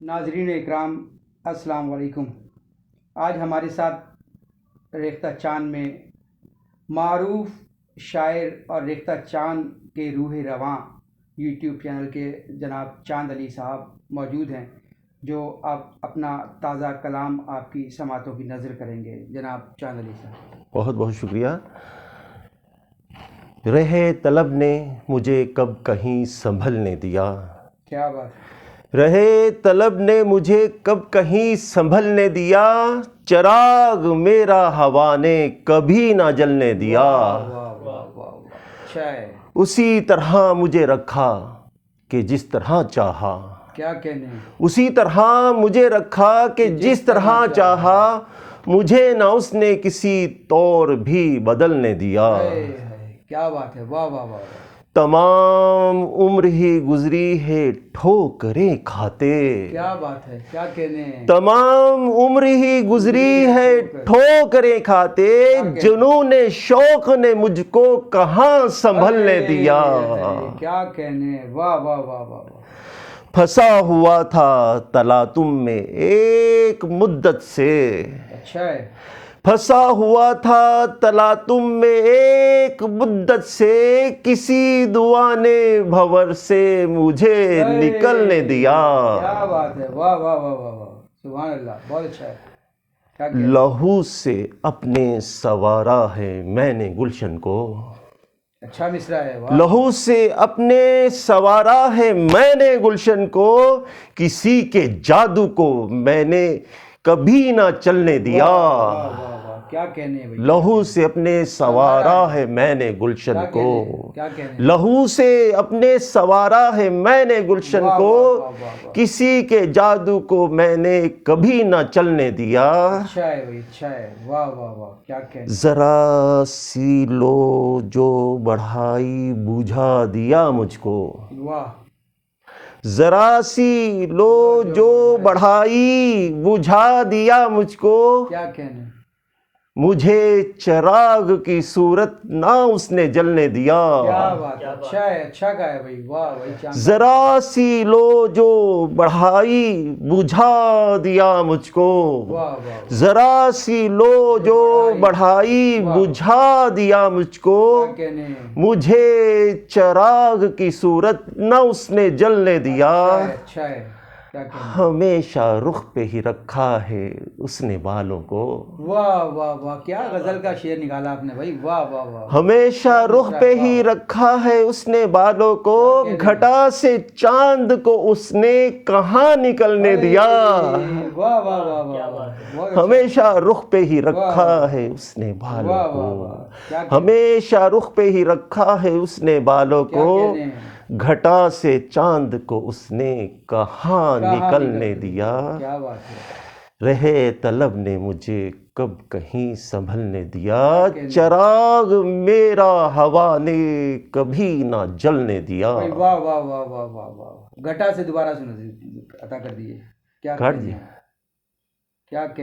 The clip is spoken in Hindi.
नाजरीन इकराम, अस्सलाम वालेकुम। आज हमारे साथ रेख्ता चांद में मारूफ शायर और रेख्ता चांद के रूह रवां यूट्यूब चैनल के जनाब चांद अली साहब मौजूद हैं, जो आप अपना ताज़ा कलाम आपकी समातों की नज़र करेंगे। जनाब चांद अली साहब। बहुत बहुत शुक्रिया। रहे तलब ने मुझे कब कहीं संभलने दिया। क्या बात। रहे तलब ने मुझे कब कहीं संभलने दिया, चिराग मेरा हवा ने कभी ना जलने दिया। वाह वाह वाह वाह वाह, अच्छा है। उसी तरह मुझे रखा कि जिस तरह चाहा। क्या कहने। उसी तरह मुझे रखा कि जिस तरह चाहा, मुझे ना उसने किसी तौर भी बदलने दिया। क्या बात है, वाह वाह वाह। तमाम उम्र ही गुजरी है ठोकरें खाते। क्या बात है, क्या कहने। तमाम उम्र ही गुजरी है ठोकरें खाते, जुनून शौक ने मुझको कहाँ संभलने दिया। क्या कहने, वाह वाह वाह वाह। फंसा हुआ था तलातुम में एक मुद्दत से। अच्छा है। फंसा हुआ था तलातुम में एक मुद्दत से, किसी दुआ ने भंवर से मुझे निकलने दिया। क्या बात है, वाह वाह वाह वाह वाह, सुभान अल्लाह, बहुत अच्छा है। क्या लहू से अपने सवारा है मैंने गुलशन को। अच्छा मिसरा है, वाह। लहू से अपने सवारा है मैंने गुलशन को, किसी के जादू को मैंने कभी ना चलने दिया। वाह वाह वाह, क्या कहने भाई। लहू से अपने सवारा है मैंने गुलशन को। क्या कहने। लहू से अपने सवारा है मैंने गुलशन को, किसी के जादू को मैंने कभी ना चलने दिया। अच्छा है भाई, अच्छा है, वाह वाह वाह, क्या कहने। जरा सी लो जो बढ़ाई बुझा दिया मुझको। वाह। जरा सी लो जो बढ़ाई बुझा दिया मुझको, क्या कहने। मुझे चिराग की सूरत ना उसने जलने दिया। क्या बात, अच्छा है, अच्छा का है भाई, वाह भाई। जरा सी लो जो बढ़ाई बुझा दिया मुझको। जरा सी लो जो बढ़ाई बुझा दिया मुझको, मुझे चिराग की सूरत ना उसने जलने दिया। अच्छा है। हमेशा रुख पे ही रखा है उसने बालों को। वाह वाह वाह, क्या गजल का शेर निकाला आपने भाई, वाह वाह वाह। हमेशा रुख पे ही रखा है उसने बालों को, घटा से चांद को उसने कहाँ निकलने दिया। वाह वाह वाह वाह। हमेशा रुख पे ही रखा है उसने बालों को। हमेशा रुख पे ही रखा है उसने बालों को, घटा से चांद को उसने कहाँ निकलने दिया। क्या बात है। रहे तलब ने मुझे कब कहीं संभलने दिया, चिराग मेरा हवा ने कभी ना जलने दिया। वाह वाह वाह वाह वाह वाह। घटा से दोबारा सुनो, अता कर दिए। क्या काट दिया। क्या